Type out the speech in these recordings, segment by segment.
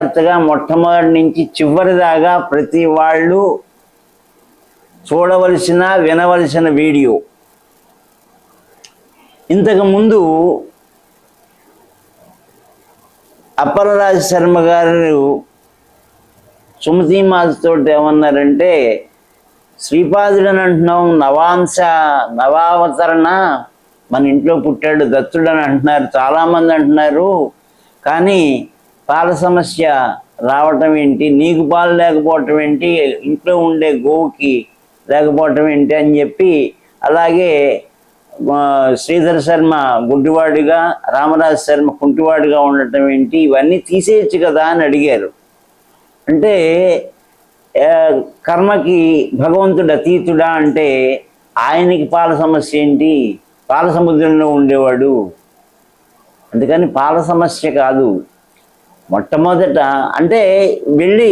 మొట్టమొదటి నుంచి చివరి దాకా ప్రతి వాళ్ళు చూడవలసిన వినవలసిన వీడియో. ఇంతకుముందు అప్పలరాజు శర్మ గారు సుమతి మాతతో ఏమన్నారంటే, శ్రీపాదుడని అంటున్నాం, నవావతరణ మన ఇంట్లో పుట్టాడు దత్తుడని అంటున్నారు, చాలామంది అంటున్నారు. కానీ పాల సమస్య రావటం ఏంటి, నీకు పాలు లేకపోవటం ఏంటి, ఇంట్లో ఉండే గోవుకి లేకపోవటం ఏంటి అని చెప్పి, అలాగే శ్రీధర శర్మ గుడ్డివాడిగా, రామరాజు శర్మ కుంటివాడిగా ఉండటం ఏంటి, ఇవన్నీ తీసేయచ్చు కదా అని అడిగారు. అంటే కర్మకి భగవంతుడు అతీతుడా అంటే ఆయనకి పాల సమస్య ఏంటి, పాల సముద్రంలో ఉండేవాడు, అందుకని పాల సమస్య కాదు. మొట్టమొదట అంటే వెళ్ళి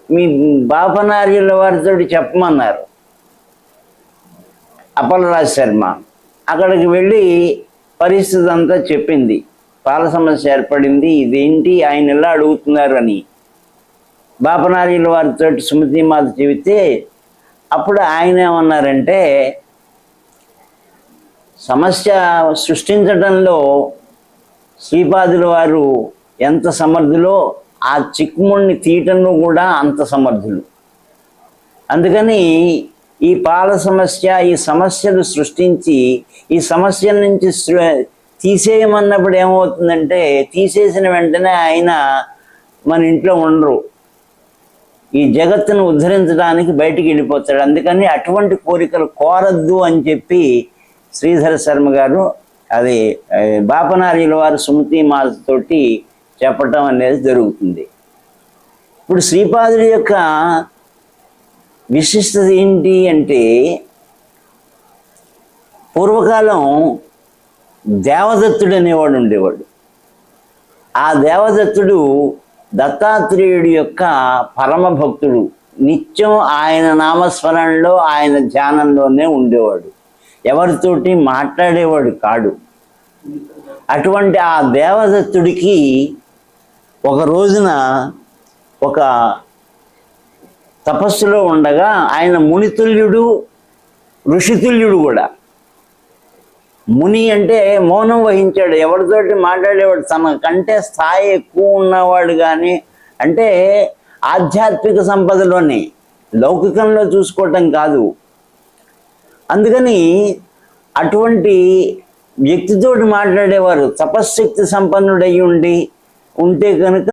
మీ బాపనార్యుల వారితో చెప్పమన్నారు అప్పలరాజు శర్మ. అక్కడికి వెళ్ళి పరిస్థితి అంతా చెప్పింది, పాల సమస్య ఏర్పడింది, ఇదేంటి ఆయన ఎలా అడుగుతున్నారు అని బాపనార్యుల వారితో సుమతి మాత చెబితే, అప్పుడు ఆయన ఏమన్నారంటే, సమస్య సృష్టించడంలో శ్రీపాదుల వారు ఎంత సమర్థులో, ఆ చిక్కుముడిని తీయటంలో కూడా అంత సమర్థులు. అందుకని ఈ పాల సమస్య, ఈ సమస్యలు సృష్టించి ఈ సమస్యల నుంచి తీసేయమన్నప్పుడు ఏమవుతుందంటే, తీసేసిన వెంటనే ఆయన మన ఇంట్లో ఉండరు, ఈ జగత్తును ఉద్ధరించడానికి బయటికి వెళ్ళిపోతాడు. అందుకని అటువంటి కోరికలు కోరద్దు అని చెప్పి శ్రీధర శర్మ గారు అది బాపనార్యుల వారు సుమతి మాతతోటి చెప్పటం అనేది జరుగుతుంది. ఇప్పుడు శ్రీపాదుడి యొక్క విశిష్టత ఏంటి అంటే, పూర్వకాలం దేవదత్తుడు అనేవాడు ఉండేవాడు. ఆ దేవదత్తుడు దత్తాత్రేయుడి యొక్క పరమ భక్తుడు, నిత్యం ఆయన నామస్మరణలో, ఆయన ధ్యానంలోనే ఉండేవాడు, ఎవరితోటి మాట్లాడేవాడు కాడు. అటువంటి ఆ దేవదత్తుడికి ఒక రోజున ఒక తపస్సులో ఉండగా, ఆయన మునితుల్యుడు, ఋషితుల్యుడు కూడా. ముని అంటే మౌనం వహించాడు, ఎవరితోటి మాట్లాడేవాడు, తన కంటే స్థాయి ఎక్కువ ఉన్నవాడు. కానీ అంటే ఆధ్యాత్మిక సంపదలోనే, లౌకికంలో చూసుకోవటం కాదు. అందుకని అటువంటి వ్యక్తితోటి మాట్లాడేవారు, తపశ్శక్తి సంపన్నుడై ఉంటే కనుక